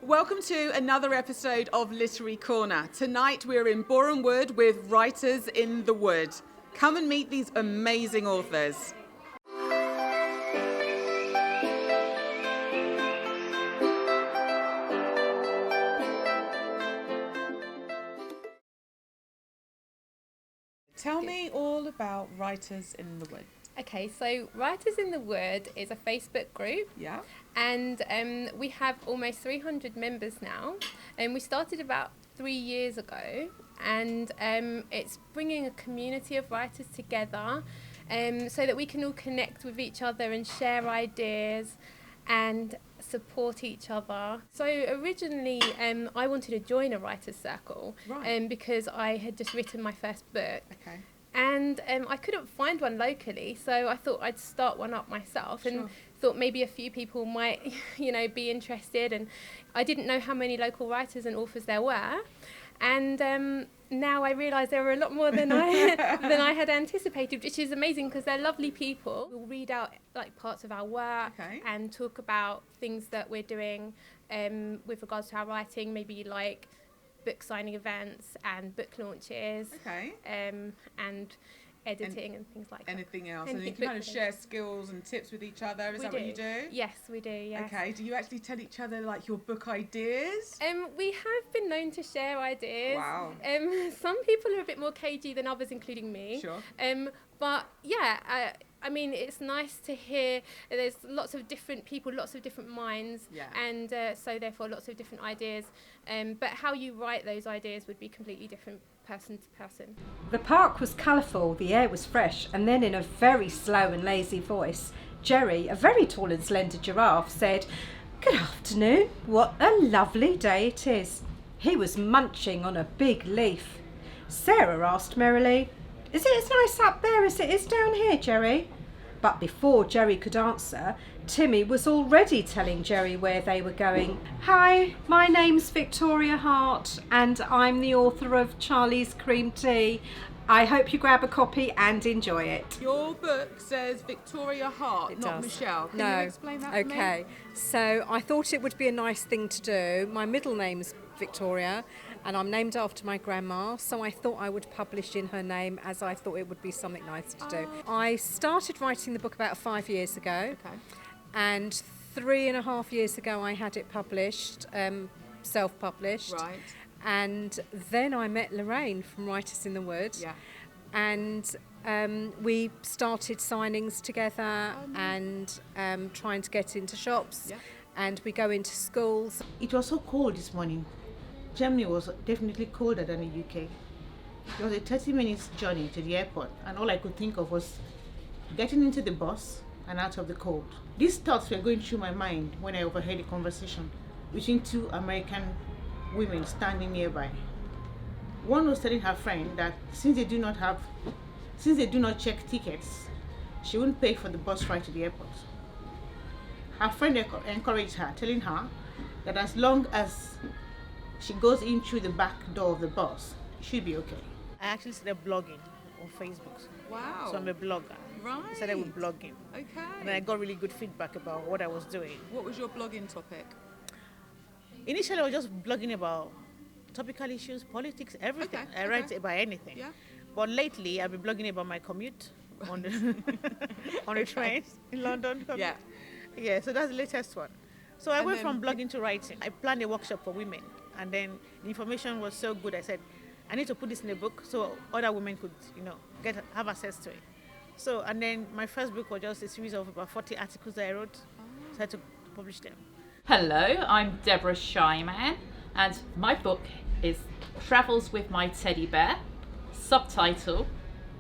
Welcome to another episode of Literary Corner. Tonight we're in Boreham Wood with Writers in the Wood. Come and meet these amazing authors. Tell me all about Writers in the Wood. Okay, so Writers in the Wood is a Facebook group. Yeah. And we have almost 300 members now. And we started about 3 years ago. And it's bringing a community of writers together so that we can all connect with each other and share ideas and support each other. So originally I wanted to join a writer's circle because I had just written my first book. Okay. And I couldn't find one locally, so I thought I'd start one up myself and thought maybe a few people might, be interested. And I didn't know how many local writers and authors there were. And now I realise there were a lot more than I had anticipated, which is amazing because they're lovely people. We'll read out like parts of our work and talk about things that we're doing with regards to our writing, maybe like book signing events and book launches and editing and things like that. Anything else? And you can kind of share skills and tips with each other. Is that what you do? Yes, we do, yes. Okay, do you actually tell each other like your book ideas? We have been known to share ideas. Wow. Some people are a bit more cagey than others, including me. Sure. But yeah, I mean, it's nice to hear there's lots of different people, lots of different minds, and so therefore lots of different ideas. But how you write those ideas would be completely different person to person. The park was colourful, the air was fresh, and then in a very slow and lazy voice, Jerry, a very tall and slender giraffe, said, "Good afternoon, what a lovely day it is." He was munching on a big leaf. Sarah asked merrily, "Is it as nice up there as it is down here, Jerry?" But before Jerry could answer, Timmy was already telling Jerry where they were going. "Hi, my name's Victoria Hart and I'm the author of Charlie's Cream Tea. I hope you grab a copy and enjoy it." Your book says Victoria Hart, It not does. Michelle. Can No. you explain that for me? Okay, so I thought it would be a nice thing to do. My middle name's Victoria and I'm named after my grandma, so I thought I would publish in her name as I thought it would be something nice to do. I started writing the book about 5 years ago. Okay. And 3.5 years ago I had it published, self-published. Right. And then I met Lorraine from Writers in the Wood. Yeah. And we started signings together and trying to get into shops. Yeah. And we go into schools. It was so cold this morning. Germany was definitely colder than the UK. It was a 30 minutes journey to the airport, and all I could think of was getting into the bus and out of the cold. These thoughts were going through my mind when I overheard a conversation between two American women standing nearby. One was telling her friend that since they do not check tickets, she wouldn't pay for the bus ride to the airport. Her friend encouraged her, telling her that as long as she goes in through the back door of the bus, she'll be okay. I actually started blogging on Facebook. Wow. So I'm a blogger. Right. I started with blogging. Okay. And I got really good feedback about what I was doing. What was your blogging topic? Initially, I was just blogging about topical issues, politics, everything. Okay, I write about anything. Yeah. But lately, I've been blogging about my commute on the, on the trains in London. Yeah. Yeah, so that's the latest one. So I went then- from blogging to writing. I planned a workshop for women. And then the information was so good, I said, I need to put this in a book so other women could, have access to it. So, and then my first book was just a series of about 40 articles that I wrote, so I had to publish them. Hello, I'm Deborah Shyman, and my book is Travels with My Teddy Bear. Subtitle,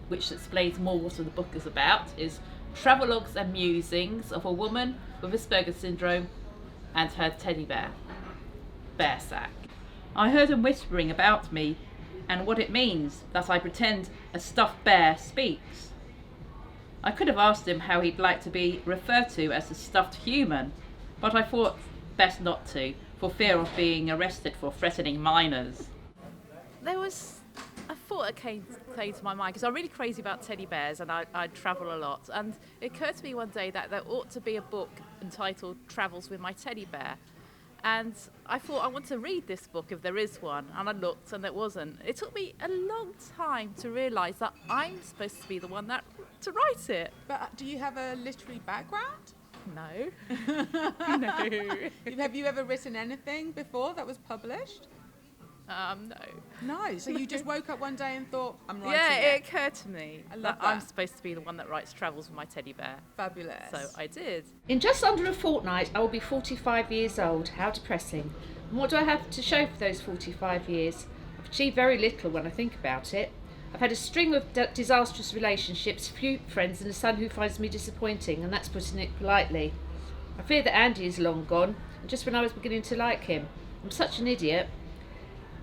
which explains more what the book is about, is Travelogues and Musings of a Woman with Asperger's Syndrome and her teddy bear, Bear Sack. I heard him whispering about me and what it means that I pretend a stuffed bear speaks. I could have asked him how he'd like to be referred to as a stuffed human, but I thought best not to, for fear of being arrested for threatening minors. There was a thought that came to my mind, because I'm really crazy about teddy bears and I travel a lot, and it occurred to me one day that there ought to be a book entitled Travels with My Teddy Bear. And I thought, I want to read this book if there is one. And I looked and there wasn't. It took me a long time to realise that I'm supposed to be the one to write it. But do you have a literary background? No. No. Have you ever written anything before that was published? No. No. So you just woke up one day and thought, I'm writing Yeah, it. it occurred to me I love that that. I'm supposed to be the one that writes travels with my teddy bear. Fabulous. So I did. In just under a fortnight, I will be 45 years old. How depressing. And what do I have to show for those 45 years? I've achieved very little when I think about it. I've had a string of disastrous relationships, few friends, and a son who finds me disappointing, and that's putting it politely. I fear that Andy is long gone, and just when I was beginning to like him. I'm such an idiot.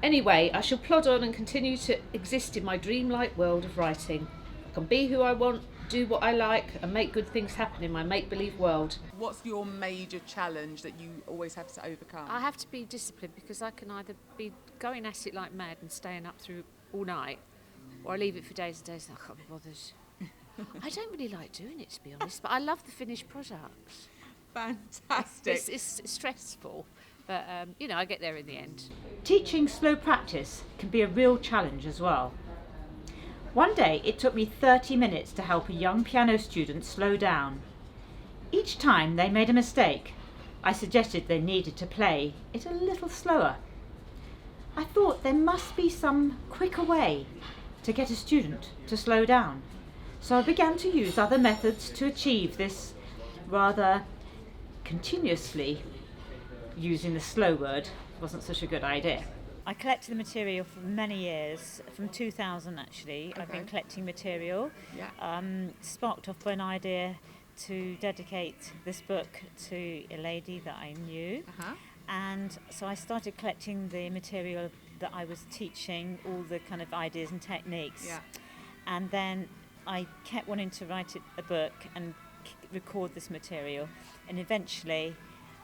Anyway, I shall plod on and continue to exist in my dreamlike world of writing. I can be who I want, do what I like, and make good things happen in my make-believe world. What's your major challenge that you always have to overcome? I have to be disciplined because I can either be going at it like mad and staying up through all night, or I leave it for days and days and I can't be bothered. I don't really like doing it, to be honest, but I love the finished product. Fantastic. It's stressful, but I get there in the end. Teaching slow practice can be a real challenge as well. One day it took me 30 minutes to help a young piano student slow down. Each time they made a mistake, I suggested they needed to play it a little slower. I thought there must be some quicker way to get a student to slow down, so I began to use other methods to achieve this rather continuously. Using the slow word wasn't such a good idea. I collected the material for many years, from 2000 actually. I've been collecting material, sparked off by an idea to dedicate this book to a lady that I knew. And so I started collecting the material that I was teaching, all the kind of ideas and techniques. And then I kept wanting to write a book and record this material, and eventually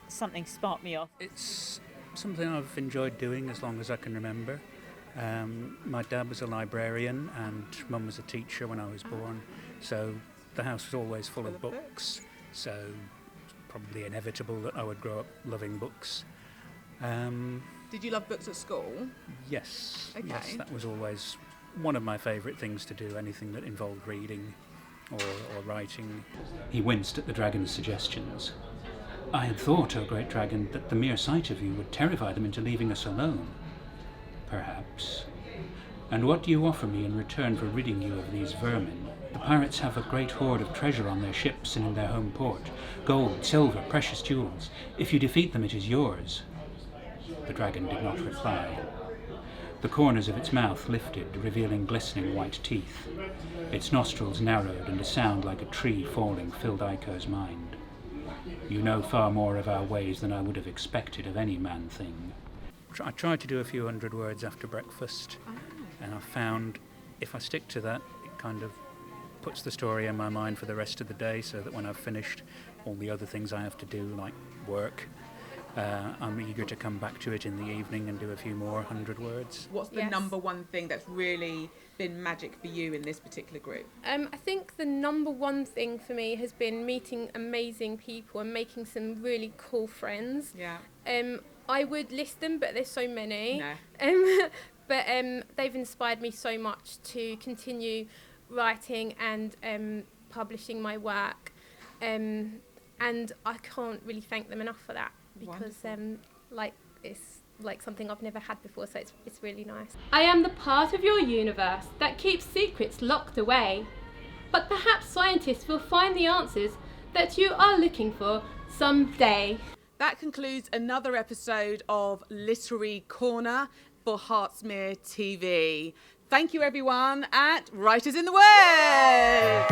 something sparked me off. It's something I've enjoyed doing as long as I can remember. My dad was a librarian and mum was a teacher when I was born, so the house was always full of books, so it's probably inevitable that I would grow up loving books. Did you love books at school? Yes, Okay. yes, that was always one of my favourite things to do, anything that involved reading or writing. He winced at the dragon's suggestions. I had thought, O great dragon, that the mere sight of you would terrify them into leaving us alone. Perhaps. And what do you offer me in return for ridding you of these vermin? The pirates have a great hoard of treasure on their ships and in their home port. Gold, silver, precious jewels. If you defeat them, it is yours. The dragon did not reply. The corners of its mouth lifted, revealing glistening white teeth. Its nostrils narrowed, and a sound like a tree falling filled Aiko's mind. You know far more of our ways than I would have expected of any man-thing. I tried to do a few hundred words after breakfast, and I found if I stick to that, it kind of puts the story in my mind for the rest of the day, so that when I've finished all the other things I have to do, like work, I'm eager to come back to it in the evening and do a few more 100 words. What's the number one thing that's really been magic for you in this particular group? I think the number one thing for me has been meeting amazing people and making some really cool friends. I would list them, but there's so many. But they've inspired me so much to continue writing and publishing my work. And I can't really thank them enough for that, because it's like something I've never had before, so it's really nice. I am the part of your universe that keeps secrets locked away. But perhaps scientists will find the answers that you are looking for someday. That concludes another episode of Literary Corner for Hertsmere TV. Thank you everyone at Writers in the Word.